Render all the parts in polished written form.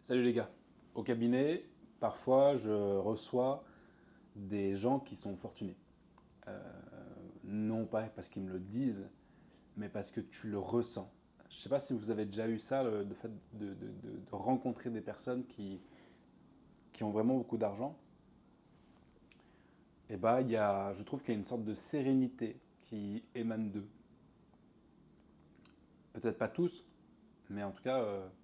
Salut les gars. Au cabinet, parfois je reçois des gens qui sont fortunés. Euh, non pas parce qu'ils me le disent, mais parce que tu le ressens. Je ne sais pas si vous avez déjà eu ça, le fait de rencontrer des personnes qui ont vraiment beaucoup d'argent. Et bah, je trouve qu'il y a une sorte de sérénité qui émane d'eux. Peut-être pas tous, mais en tout cas,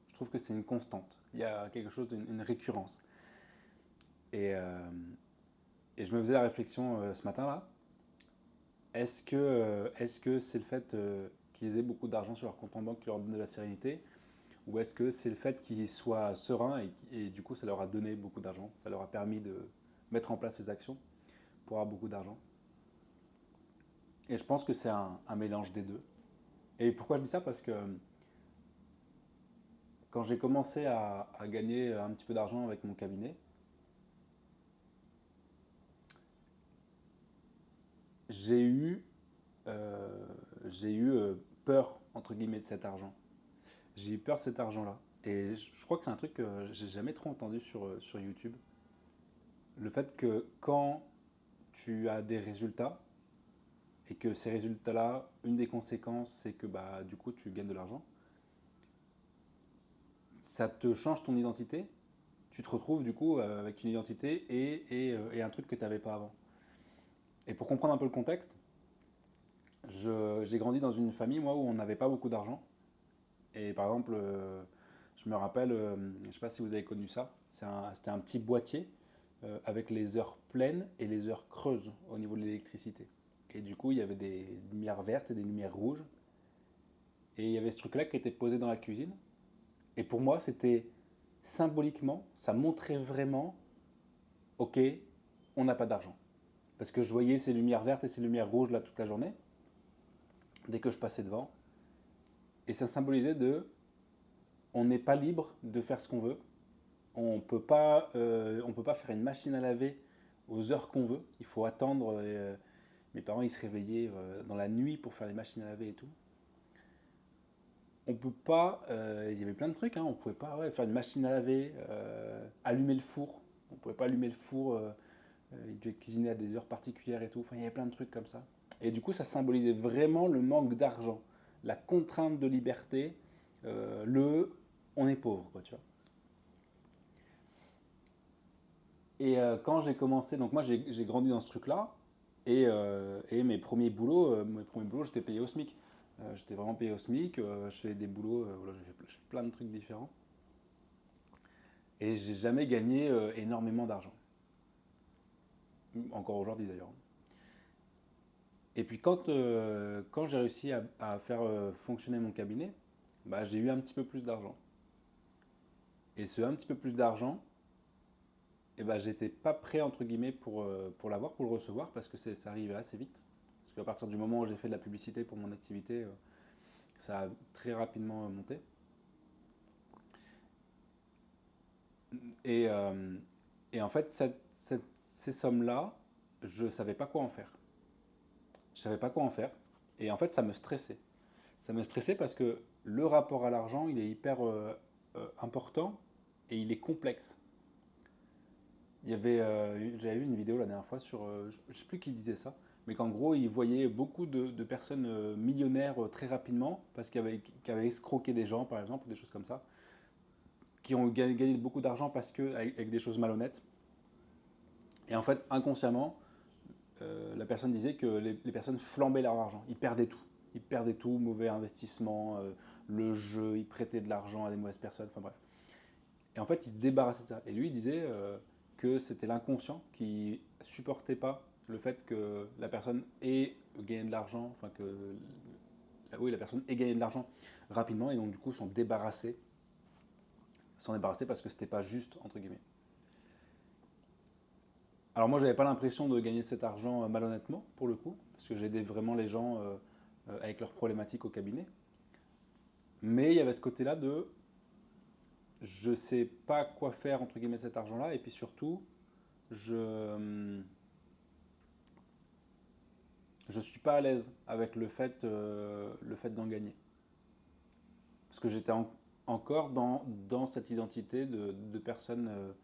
je trouve que c'est une constante. Il y a quelque chose une récurrence. Et, euh, et je me faisais la réflexion ce matin-là. Est-ce que c'est le fait qu'ils aient beaucoup d'argent sur leur compte en banque qui leur donne de la sérénité, ou est-ce que c'est le fait qu'ils soient sereins et du coup ça leur a donné beaucoup d'argent, ça leur a permis de mettre en place ces actions pour avoir beaucoup d'argent. Et je pense que c'est un mélange des deux. Et pourquoi je dis ça? Parce que quand j'ai commencé à gagner un petit peu d'argent avec mon cabinet, j'ai eu, euh, j'ai eu peur, entre guillemets, de cet argent. J'ai eu peur de cet argent-là. Et je crois que c'est un truc que j'ai jamais trop entendu sur YouTube. Le fait que quand tu as des résultats et que ces résultats-là, une des conséquences, c'est que bah, du coup, tu gagnes de l'argent, ça te change ton identité. Tu te retrouves du coup avec une identité et un truc que tu n'avais pas avant. Et pour comprendre un peu le contexte, j'ai grandi dans une famille, moi, où on n'avait pas beaucoup d'argent. Et par exemple, je me rappelle, je ne sais pas si vous avez connu ça, c'était un petit boîtier avec les heures pleines et les heures creuses au niveau de l'électricité. Et du coup, il y avait des lumières vertes et des lumières rouges. Et il y avait ce truc-là qui était posé dans la cuisine. Et pour moi, c'était symboliquement, ça montrait vraiment, ok, on n'a pas d'argent. Parce que je voyais ces lumières vertes et ces lumières rouges là toute la journée, dès que je passais devant. Et ça symbolisait on n'est pas libre de faire ce qu'on veut. On peut pas faire une machine à laver aux heures qu'on veut. Il faut attendre. Mes parents, ils se réveillaient dans la nuit pour faire les machines à laver et tout. On peut pas. Il y avait plein de trucs. Hein, on pouvait pas faire une machine à laver, allumer le four. On pouvait pas allumer le four. Il devait cuisiner à des heures particulières et tout. Enfin, il y avait plein de trucs comme ça. Et du coup, ça symbolisait vraiment le manque d'argent, la contrainte de liberté, on est pauvre, quoi, tu vois. Et quand j'ai commencé, donc moi j'ai grandi dans ce truc-là, et mes premiers boulots, j'étais payé au SMIC. J'étais vraiment payé au SMIC, je fais des boulots, voilà, je fais plein de trucs différents. Et j'ai jamais gagné énormément d'argent. Encore aujourd'hui d'ailleurs. Et puis quand j'ai réussi à faire fonctionner mon cabinet, bah, j'ai eu un petit peu plus d'argent. Et ce un petit peu plus d'argent, eh ben, j'étais pas prêt entre guillemets pour l'avoir, pour le recevoir, parce que ça arrivait assez vite. Parce qu'à partir du moment où j'ai fait de la publicité pour mon activité, ça a très rapidement monté. Et, euh, et en fait, ces sommes-là, je ne savais pas quoi en faire. Je ne savais pas quoi en faire. Et en fait, ça me stressait. Ça me stressait parce que le rapport à l'argent, il est hyper important et il est complexe. J'avais vu une vidéo la dernière fois sur, je ne sais plus qui disait ça, mais qu'en gros, il voyait beaucoup de personnes millionnaires très rapidement parce qu'ils avaient escroqué des gens, par exemple, ou des choses comme ça, qui ont gagné beaucoup d'argent parce que avec des choses malhonnêtes. Et en fait, inconsciemment, la personne disait que les personnes flambaient leur argent, ils perdaient tout. Ils perdaient tout, mauvais investissement, le jeu, ils prêtaient de l'argent à des mauvaises personnes, enfin bref. Et en fait, il se débarrassait de ça. Et lui, il disait que c'était l'inconscient qui supportait pas le fait que la personne ait gagné de l'argent, enfin que oui, la personne ait gagné de l'argent rapidement, et donc du coup s'en débarrasser parce que c'était pas juste entre guillemets. Alors moi, j'avais pas l'impression de gagner cet argent malhonnêtement pour le coup, parce que j'aidais vraiment les gens avec leurs problématiques au cabinet. Mais il y avait ce côté-là de je sais pas quoi faire entre guillemets de cet argent-là, et puis surtout je je suis pas à l'aise avec le fait d'en gagner. Parce que encore dans cette identité de personnes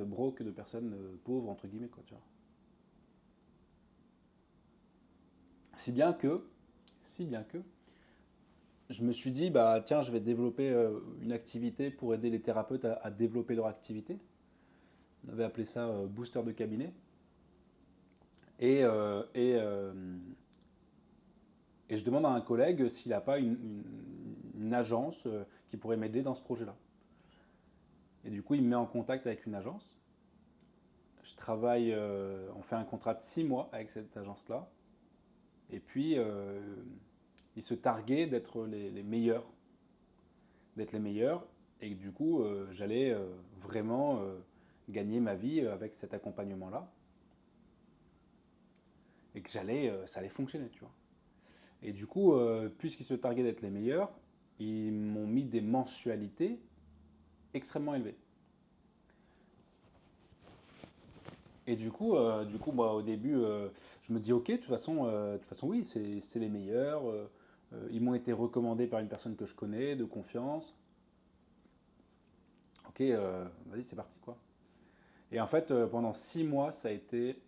broke, de personnes pauvres, entre guillemets, quoi, tu vois. Si bien que, si bien que, je me suis dit, bah tiens, je vais développer une activité pour aider les thérapeutes à développer leur activité. On avait appelé ça booster de cabinet. Et, euh, et, euh, et je demande à un collègue s'il n'a pas une agence qui pourrait m'aider dans ce projet-là. Et du coup, il me met en contact avec une agence. Je travaille, on fait un contrat de 6 mois avec cette agence-là. Et puis, ils se targuaient d'être les meilleurs. D'être les meilleurs. Et du coup, j'allais vraiment gagner ma vie avec cet accompagnement-là. Et que ça allait fonctionner, tu vois. Et du coup, puisqu'ils se targuaient d'être les meilleurs, ils m'ont mis des mensualités extrêmement élevées. Et du coup moi, au début, je me dis, ok, de toute façon oui, c'est les meilleurs. Ils m'ont été recommandés par une personne que je connais, de confiance. Ok, vas-y, c'est parti, quoi. Et en fait, pendant 6 mois, ça a été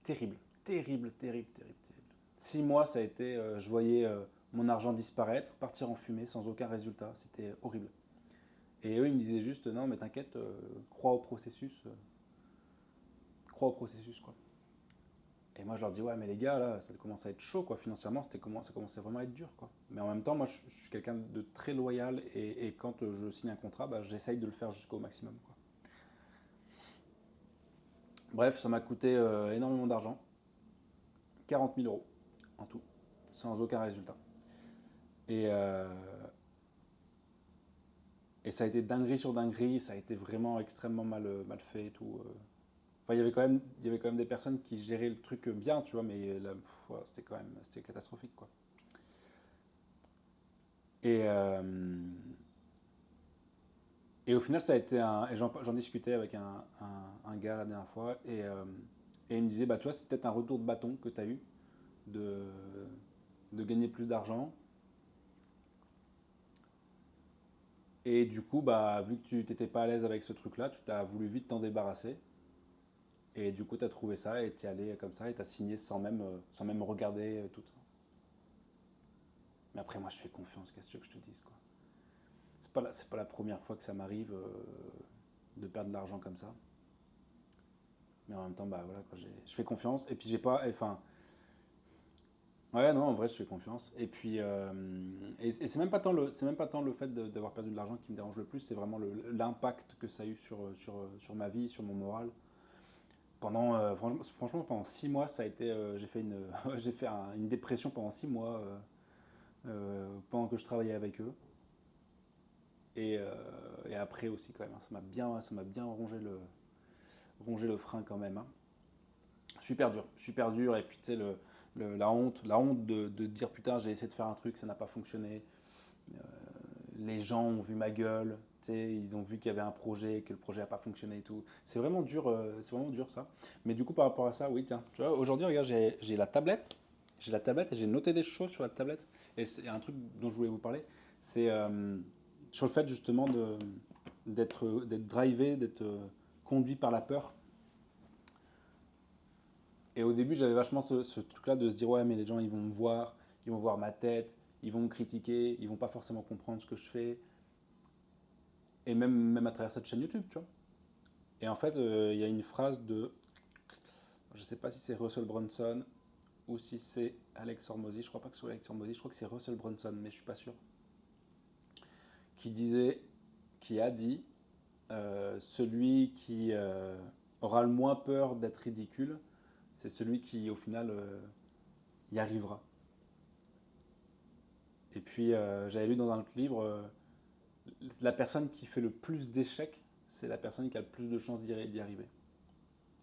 terrible. Terrible, terrible, terrible, terrible. 6 mois, ça a été, je voyais mon argent disparaître, partir en fumée sans aucun résultat. C'était horrible. Et eux, ils me disaient juste, non, mais t'inquiète, crois au processus, quoi. Et moi, je leur dis, ouais, mais les gars, là, ça commence à être chaud, quoi. Financièrement, ça commençait vraiment à être dur, quoi. Mais en même temps, moi, je suis quelqu'un de très loyal et quand je signe un contrat, bah, j'essaye de le faire jusqu'au maximum, quoi. Bref, ça m'a coûté énormément d'argent, 40 000 euros en tout, sans aucun résultat. Et, euh, et ça a été dinguerie sur dinguerie, ça a été vraiment extrêmement mal fait et tout. Enfin, il y avait quand même des personnes qui géraient le truc bien, tu vois, mais là, ouais, c'était catastrophique, quoi. Et, euh, et au final, ça a été un. Et j'en discutais avec un gars la dernière fois, et il me disait, bah, tu vois, c'est peut-être un retour de bâton que tu as eu de, de gagner plus d'argent. Et du coup, bah, vu que tu n'étais pas à l'aise avec ce truc-là, tu t'as voulu vite t'en débarrasser. Et du coup, tu as trouvé ça et tu es allé comme ça et tu as signé sans même regarder tout ça. Mais après, moi, je fais confiance, qu'est-ce que tu veux que je te dise, quoi. C'est pas la première fois que ça m'arrive de perdre de l'argent comme ça. Mais en même temps, bah voilà, quoi, je fais confiance. Et puis j'ai pas. Enfin, ouais, non, en vrai, je fais confiance. Et puis, et c'est même pas tant le fait d'avoir perdu de l'argent qui me dérange le plus, c'est vraiment l'impact que ça a eu sur ma vie, sur mon moral. Franchement, pendant 6 mois, ça a été, j'ai fait j'ai fait une dépression pendant 6 mois pendant que je travaillais avec eux. Et après aussi quand même, hein, ça m'a bien rongé le frein quand même, hein. Super dur, super dur. Et puis tu sais, la honte de dire putain, j'ai essayé de faire un truc, ça n'a pas fonctionné. Euh, les gens ont vu ma gueule, tu sais, ils ont vu qu'il y avait un projet, que le projet n'a pas fonctionné et tout. C'est vraiment dur ça. Mais du coup, par rapport à ça, oui, tiens, tu vois, aujourd'hui, regarde, j'ai la tablette et j'ai noté des choses sur la tablette. Et c'est un truc dont je voulais vous parler, c'est sur le fait justement d'être drivé, d'être conduit par la peur. Et au début, j'avais vachement ce truc-là de se dire, ouais, mais les gens, ils vont me voir, ils vont voir ma tête, ils vont me critiquer, ils vont pas forcément comprendre ce que je fais. Et même à travers cette chaîne YouTube, tu vois. Et en fait, il y a une phrase je sais pas si c'est Russell Brunson ou si c'est Alex Hormozy, je crois pas que ce soit Alex Hormozy, je crois que c'est Russell Brunson, mais je suis pas sûr, qui disait, qui a dit, celui qui aura le moins peur d'être ridicule, c'est celui qui, au final, y arrivera. Et puis, j'avais lu dans un autre livre, la personne qui fait le plus d'échecs, c'est la personne qui a le plus de chances d'y arriver,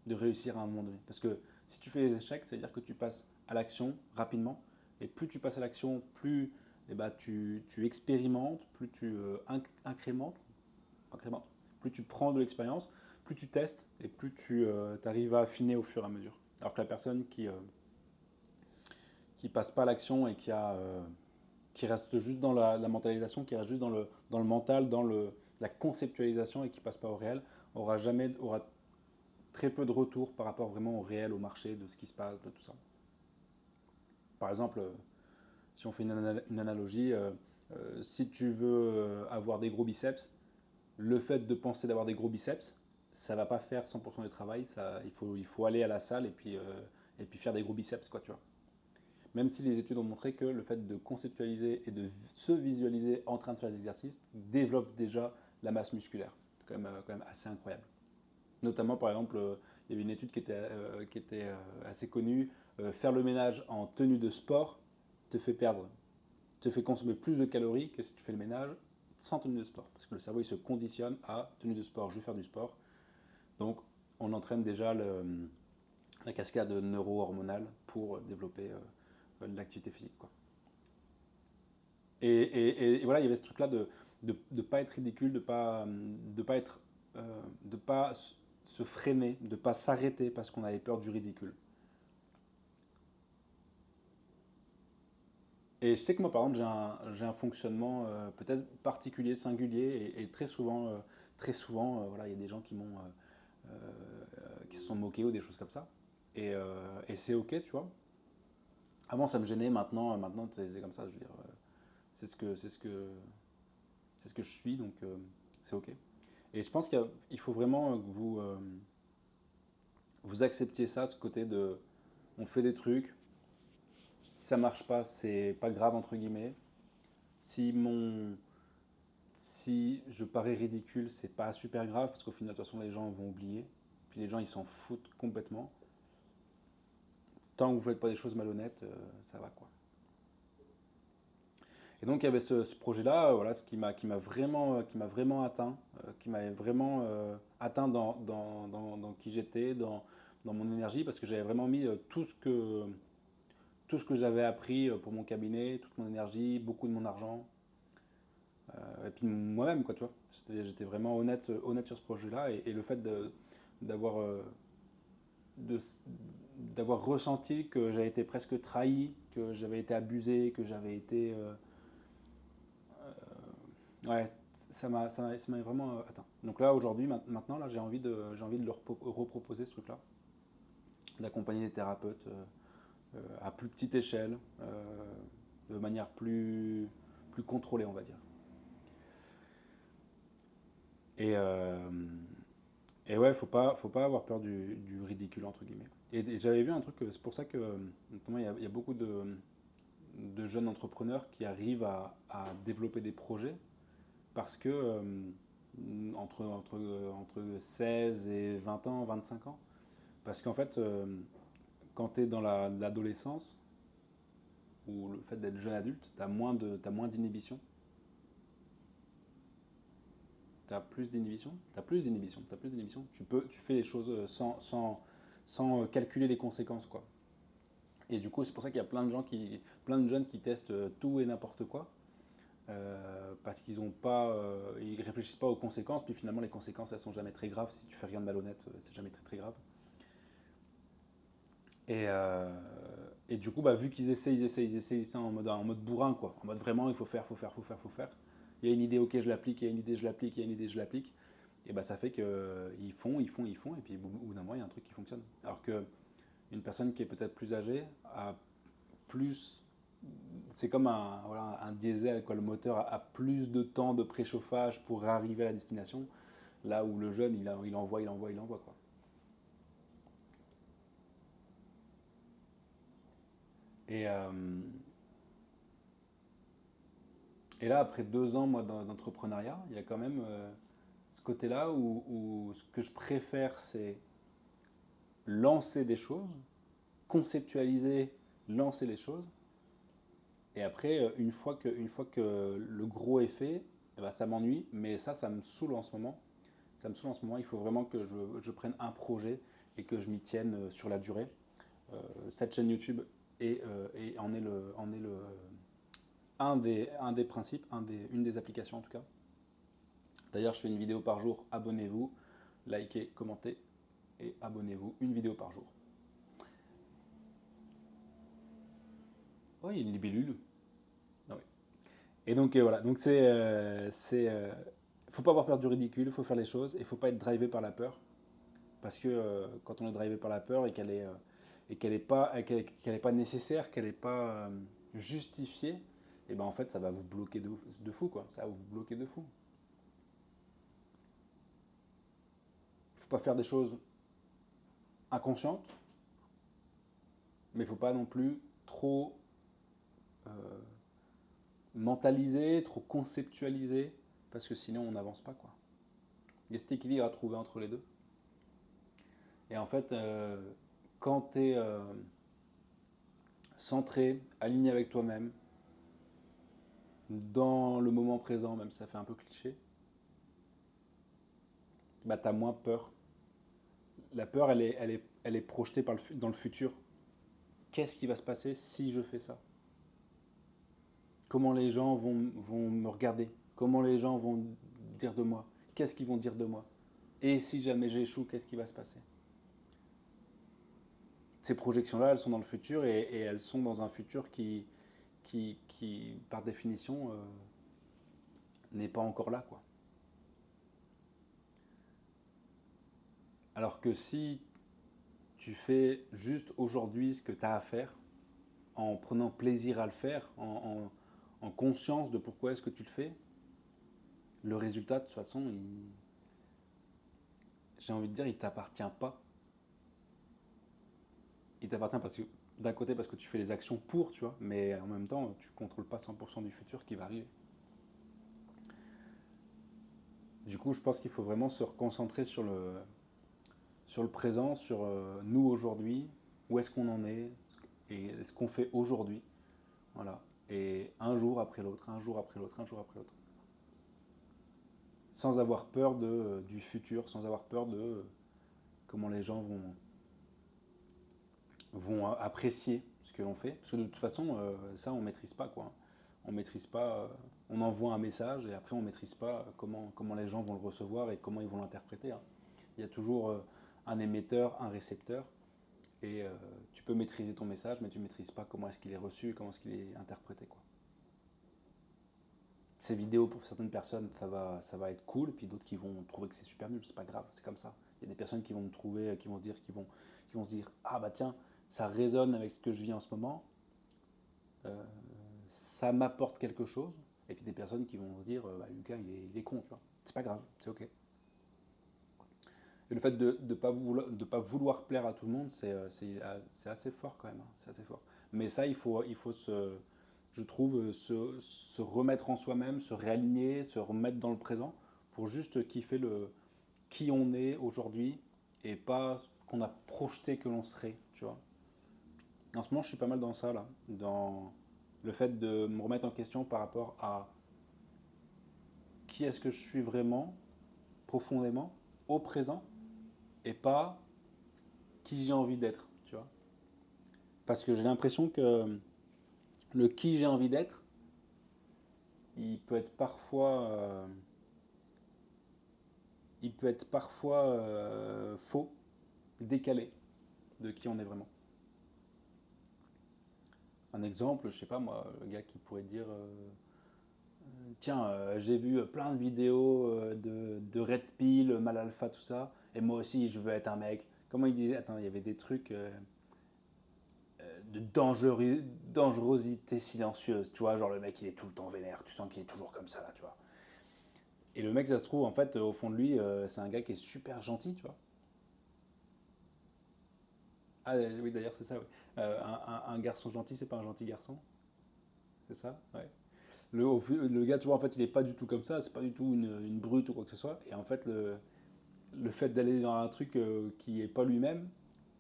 de réussir à un moment donné. Parce que si tu fais des échecs, ça veut dire que tu passes à l'action rapidement. Et plus tu passes à l'action, plus eh ben, tu expérimentes, plus tu incrémentes, plus tu prends de l'expérience, plus tu testes et plus tu arrives à affiner au fur et à mesure. Alors que la personne qui passe pas à l'action et qui reste juste dans la mentalisation, qui reste juste dans le mental, la conceptualisation et qui passe pas au réel, aura très peu de retour par rapport vraiment au réel, au marché, de ce qui se passe, de tout ça. Par exemple, si on fait une analogie, si tu veux avoir des gros biceps, le fait de penser d'avoir des gros biceps, ça va pas faire 100% du travail. Il faut aller à la salle et puis faire des gros biceps, quoi, tu vois. Même si les études ont montré que le fait de conceptualiser et de se visualiser en train de faire des exercices développe déjà la masse musculaire. C'est quand même assez incroyable. Notamment, par exemple, il y avait une étude qui était assez connue. Faire le ménage en tenue de sport te fait consommer plus de calories que si tu fais le ménage sans tenue de sport. Parce que le cerveau, il se conditionne à tenue de sport, je vais faire du sport. Donc, on entraîne déjà la cascade neuro-hormonale pour développer l'activité physique, quoi. Et voilà, il y avait ce truc-là de ne pas être ridicule, de pas se freiner, de pas s'arrêter parce qu'on avait peur du ridicule. Et je sais que moi, par exemple, j'ai un fonctionnement peut-être particulier, singulier, et très souvent, voilà, il y a des gens qui se sont moqués ou des choses comme ça. Et c'est ok, tu vois. Avant, ça me gênait, maintenant c'est comme ça, je veux dire, c'est ce que, c'est ce que, c'est ce que je suis, donc c'est ok. Et je pense qu'il faut vraiment que vous acceptiez ça, ce côté de, on fait des trucs, si ça marche pas, c'est pas grave entre guillemets. Si mon, si je parais ridicule, c'est pas super grave parce qu'au final, de toute façon, les gens vont oublier. Puis les gens, ils s'en foutent complètement. Tant que vous faites pas des choses malhonnêtes, ça va quoi. Et donc il y avait ce projet-là, voilà, ce qui m'a vraiment atteint, qui m'avait vraiment atteint dans qui j'étais, dans mon énergie, parce que j'avais vraiment mis tout ce que j'avais appris pour mon cabinet, toute mon énergie, beaucoup de mon argent, et puis moi-même, quoi, tu vois. J'étais vraiment honnête sur ce projet-là, et le fait d'avoir de- d'avoir ressenti que j'avais été presque trahi, que j'avais été abusé, que j'avais été ouais, ça m'a vraiment atteint. Donc là, aujourd'hui, maintenant, là, j'ai envie de leur reproposer ce truc-là, d'accompagner des thérapeutes à plus petite échelle, de manière plus contrôlée, on va dire. Et, et ouais, faut pas avoir peur du ridicule, entre guillemets. Et j'avais vu un truc, c'est pour ça que, notamment, il y a beaucoup de jeunes entrepreneurs qui arrivent à développer des projets parce que entre 16 et 20 ans, 25 ans, parce qu'en fait, quand tu es dans l'adolescence, ou le fait d'être jeune adulte, t'as moins d'inhibition. T'as plus d'inhibition. T'as plus d'inhibition. T'as plus d'inhibition. Tu fais les choses sans calculer les conséquences, quoi. Et du coup, c'est pour ça qu'il y a plein de jeunes qui testent tout et n'importe quoi. Parce qu'ils ont pas, ils réfléchissent pas aux conséquences, puis finalement les conséquences elles sont jamais très graves. Si tu fais rien de malhonnête, c'est jamais très grave. Et, euh, et du coup, bah, vu qu'ils ils essaient en mode bourrin, quoi. En mode vraiment, il faut faire, faut faire, faut faire, faut faire. Il y a une idée, ok, je l'applique, il y a une idée, je l'applique, il y a une idée, je l'applique. Et bah, ça fait qu'ils font, et puis au bout d'un moment, il y a un truc qui fonctionne. Alors qu'une personne qui est peut-être plus âgée a plus. C'est comme voilà, un diesel, quoi. Le moteur a plus de temps de préchauffage pour arriver à la destination, là où le jeune, il envoie, quoi. Et, euh, Et là, après 2 ans, moi, d'entrepreneuriat, il y a quand même ce côté-là où ce que je préfère, c'est lancer des choses, conceptualiser, lancer les choses. Et après, une fois que le gros est fait, eh ben, ça m'ennuie, mais ça me saoule en ce moment. Ça me saoule en ce moment. Il faut vraiment que je prenne un projet et que je m'y tienne sur la durée. Cette chaîne YouTube en est un des principes, une des applications en tout cas. D'ailleurs, je fais une vidéo par jour, abonnez-vous, likez, commentez et abonnez-vous, une vidéo par jour. Oui, il y a une libellule. Ah oui. Et donc voilà, donc faut pas avoir peur du ridicule, il faut faire les choses, et faut pas être drivé par la peur, parce que quand on est drivé par la peur et qu'elle est pas nécessaire, qu'elle n'est pas justifiée, et ben en fait ça va vous bloquer de fou quoi, ça va vous bloquer de fou. Faut pas faire des choses inconscientes, mais il faut pas non plus trop euh, mentaliser, trop conceptualiser, parce que sinon on n'avance pas quoi. Il y a cet équilibre à trouver entre les deux. Et en fait, quand tu es centré, aligné avec toi-même, dans le moment présent, même si ça fait un peu cliché, bah, tu as moins peur. La peur, elle est projetée dans le futur. Qu'est-ce qui va se passer si je fais ça? Comment les gens vont me regarder? Comment les gens vont dire de moi? Qu'est-ce qu'ils vont dire de moi? Et si jamais j'échoue, qu'est-ce qui va se passer? Ces projections-là, elles sont dans le futur et elles sont dans un futur qui par définition, n'est pas encore là, quoi. Alors que si tu fais juste aujourd'hui ce que tu as à faire, en prenant plaisir à le faire, en conscience de pourquoi est-ce que tu le fais, le résultat, de toute façon, j'ai envie de dire, il t'appartient pas. Il t'appartient parce que, d'un côté, parce que tu fais les actions pour, tu vois, mais en même temps, tu ne contrôles pas 100% du futur qui va arriver. Du coup, je pense qu'il faut vraiment se reconcentrer sur le présent, sur nous aujourd'hui, où est-ce qu'on en est, et ce qu'on fait aujourd'hui. Voilà. Et un jour après l'autre, un jour après l'autre, un jour après l'autre. Sans avoir peur du futur, sans avoir peur de comment les gens vont apprécier ce que l'on fait. Parce que de toute façon, ça, on ne maîtrise pas, quoi. On maîtrise pas, on envoie un message et après on ne maîtrise pas comment les gens vont le recevoir et comment ils vont l'interpréter, hein. Il y a toujours un émetteur, un récepteur. Et tu peux maîtriser ton message, mais tu ne maîtrises pas comment est-ce qu'il est reçu, comment est-ce qu'il est interprété, quoi. Ces vidéos, pour certaines personnes, ça va être cool, et puis d'autres qui vont trouver que c'est super nul, c'est pas grave, c'est comme ça. Il y a des personnes qui vont me trouver, qui vont se dire, ah bah tiens, ça résonne avec ce que je vis en ce moment, euh, ça m'apporte quelque chose, et puis des personnes qui vont se dire, bah, Lucas, il est con, tu vois. C'est pas grave, c'est ok. Et le fait de ne pas vouloir plaire à tout le monde, c'est assez fort quand même, hein, c'est assez fort. Mais ça, il faut je trouve, se remettre en soi-même, se réaligner, se remettre dans le présent pour juste kiffer qui on est aujourd'hui et pas ce qu'on a projeté que l'on serait, tu vois. En ce moment, je suis pas mal dans ça, là, dans le fait de me remettre en question par rapport à qui est-ce que je suis vraiment, profondément, au présent, et pas qui j'ai envie d'être, tu vois. Parce que j'ai l'impression que le qui j'ai envie d'être, il peut être parfois, faux, décalé de qui on est vraiment. Un exemple, je sais pas moi, le gars qui pourrait dire tiens, j'ai vu plein de vidéos de Red Pill, Mal Alpha, tout ça, et moi aussi je veux être un mec. Comment il disait? Attends, il y avait des trucs de dangerosité silencieuse, tu vois, genre le mec il est tout le temps vénère, tu sens qu'il est toujours comme ça là, tu vois. Et le mec, ça se trouve, en fait, au fond de lui, c'est un gars qui est super gentil, tu vois. Ah oui, d'ailleurs, c'est ça, oui. Un garçon gentil, c'est pas un gentil garçon, c'est ça? Ouais. Le gars, tu vois, en fait, il est pas du tout comme ça, c'est pas du tout une brute ou quoi que ce soit. Et en fait, le fait d'aller dans un truc qui est pas lui-même,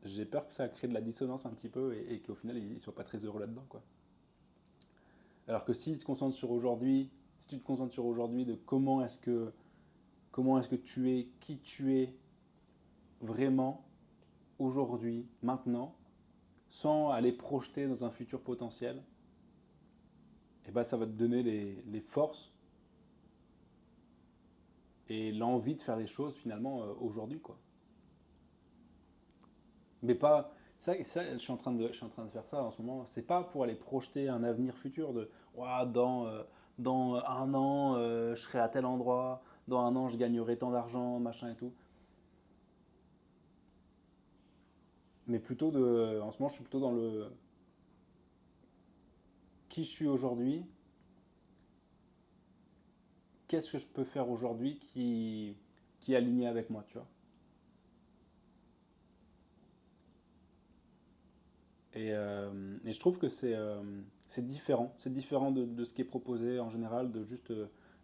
j'ai peur que ça crée de la dissonance un petit peu et qu'au final, il soit pas très heureux là-dedans, quoi. Alors que s'il se concentre sur aujourd'hui, si tu te concentres sur aujourd'hui de comment est-ce que tu es, qui tu es vraiment aujourd'hui, maintenant, sans aller projeter dans un futur potentiel, et ben ça va te donner les forces et l'envie de faire les choses finalement aujourd'hui, quoi. Mais pas je suis en train de faire ça en ce moment. C'est pas pour aller projeter un avenir futur de ouah, dans dans un an, je serai à tel endroit, dans un an, je gagnerai tant d'argent, machin et tout. Mais plutôt en ce moment, je suis plutôt dans le qui je suis aujourd'hui, qu'est-ce que je peux faire aujourd'hui qui est aligné avec moi, tu vois. Et je trouve que c'est différent. C'est différent de ce qui est proposé en général, de juste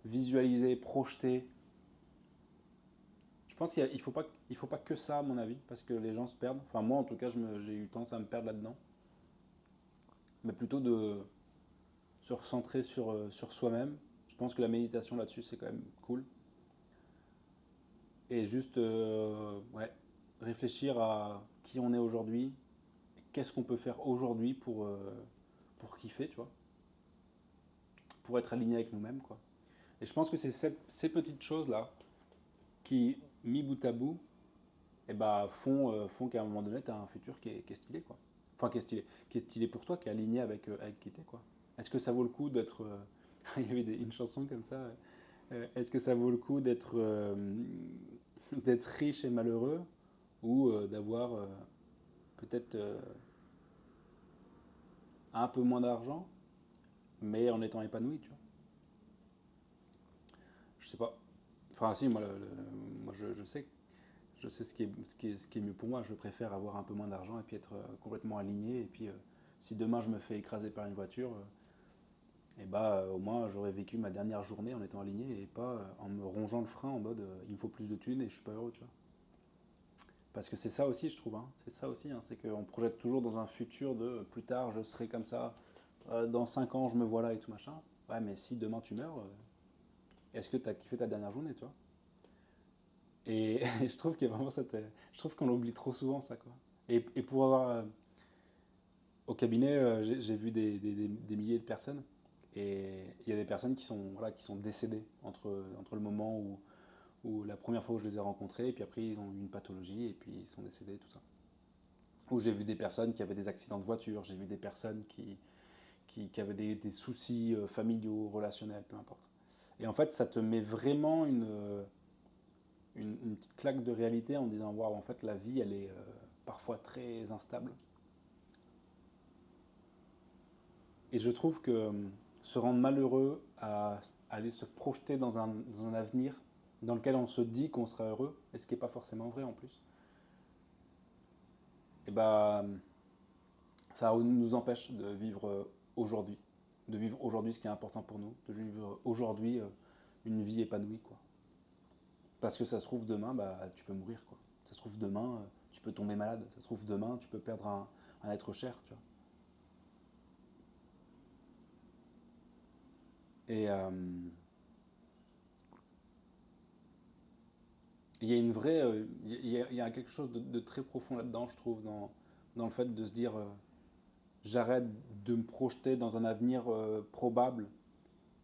visualiser, projeter. Je pense qu'il faut pas que ça, à mon avis, parce que les gens se perdent. Enfin, moi, en tout cas, j'ai eu tendance à me perdre là-dedans. Mais plutôt de se recentrer sur soi-même. Je pense que la méditation là-dessus, c'est quand même cool. Et juste ouais, réfléchir à qui on est aujourd'hui, qu'est-ce qu'on peut faire aujourd'hui pour kiffer, tu vois, pour être aligné avec nous-mêmes, quoi. Et je pense que c'est ces petites choses-là qui, mis bout à bout, eh ben, font qu'à un moment donné, tu as un futur qui est stylé, quoi. Enfin, qui est stylé pour toi, qui est aligné avec qui t'es, quoi. Est-ce que ça vaut le coup d'être... il y avait une chanson comme ça. Est-ce que ça vaut le coup d'être riche et malheureux ou d'avoir peut-être un peu moins d'argent, mais en étant épanoui, tu vois. Je sais pas. Enfin, si, moi je sais ce qui est mieux pour moi. Je préfère avoir un peu moins d'argent et puis être complètement aligné. Et puis, si demain je me fais écraser par une voiture, et bah, au moins j'aurais vécu ma dernière journée en étant aligné et pas en me rongeant le frein en mode il me faut plus de thunes et je suis pas heureux, tu vois. Parce que c'est ça aussi, je trouve. Hein. C'est ça aussi, hein. C'est qu'on projette toujours dans un futur de plus tard je serai comme ça, dans 5 ans je me vois là et tout machin. Ouais, mais si demain tu meurs, est-ce que tu as kiffé ta dernière journée, tu vois. Et je trouve qu'il y a vraiment je trouve qu'on oublie trop souvent ça, quoi. Et pour avoir. Au cabinet, j'ai vu des milliers de personnes. Et il y a des personnes qui sont, voilà, qui sont décédées entre le moment où la première fois où je les ai rencontrés, et puis après ils ont eu une pathologie, et puis ils sont décédés, tout ça. Où j'ai vu des personnes qui avaient des accidents de voiture, j'ai vu des personnes qui avaient des soucis familiaux, relationnels, peu importe. Et en fait, ça te met vraiment une petite claque de réalité en disant waouh, en fait, la vie, elle est parfois très instable. Et je trouve que se rendre malheureux à aller se projeter dans un avenir dans lequel on se dit qu'on sera heureux, et ce qui n'est pas forcément vrai en plus, et bah, ça nous empêche de vivre aujourd'hui, de vivre aujourd'hui ce qui est important pour nous, de vivre aujourd'hui une vie épanouie, quoi. Parce que ça se trouve demain, bah, tu peux mourir, quoi. Ça se trouve demain, tu peux tomber malade. Ça se trouve demain, tu peux perdre un être cher, tu vois. Et il y a une vraie, il y a quelque chose de très profond là-dedans, je trouve, dans le fait de se dire, j'arrête de me projeter dans un avenir probable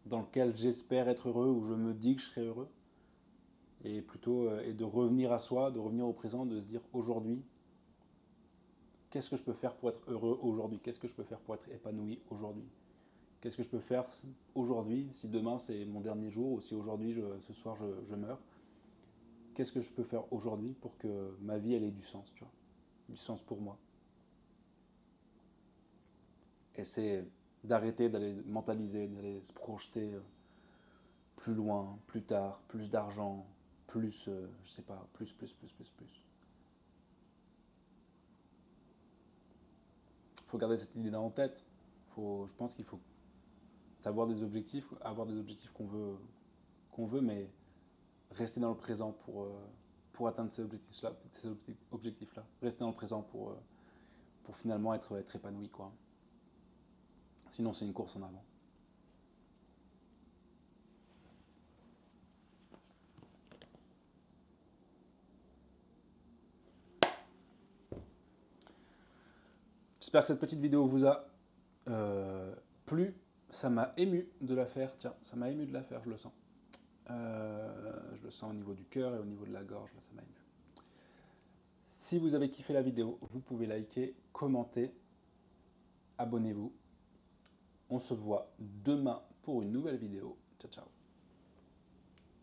dans lequel j'espère être heureux ou je me dis que je serai heureux, et plutôt et de revenir à soi, de revenir au présent, de se dire aujourd'hui, qu'est-ce que je peux faire pour être heureux aujourd'hui? Qu'est-ce que je peux faire pour être épanoui aujourd'hui? Qu'est-ce que je peux faire aujourd'hui, si demain c'est mon dernier jour, ou si aujourd'hui, ce soir, je meurs? Qu'est-ce que je peux faire aujourd'hui pour que ma vie, elle ait du sens, tu vois? Du sens pour moi. Et c'est d'arrêter d'aller mentaliser, d'aller se projeter plus loin, plus tard, plus d'argent, plus, je sais pas, plus. Il faut garder cette idée-là en tête. Je pense qu'il faut savoir des objectifs, avoir des objectifs qu'on veut, mais rester dans le présent pour atteindre ces objectifs-là. Rester dans le présent pour finalement être épanoui, quoi. Sinon, c'est une course en avant. J'espère que cette petite vidéo vous a plu. Ça m'a ému de la faire. Tiens, ça m'a ému de la faire, je le sens. Je le sens au niveau du cœur et au niveau de la gorge, là, ça m'a ému. Si vous avez kiffé la vidéo, vous pouvez liker, commenter, abonnez-vous. On se voit demain pour une nouvelle vidéo. Ciao, ciao.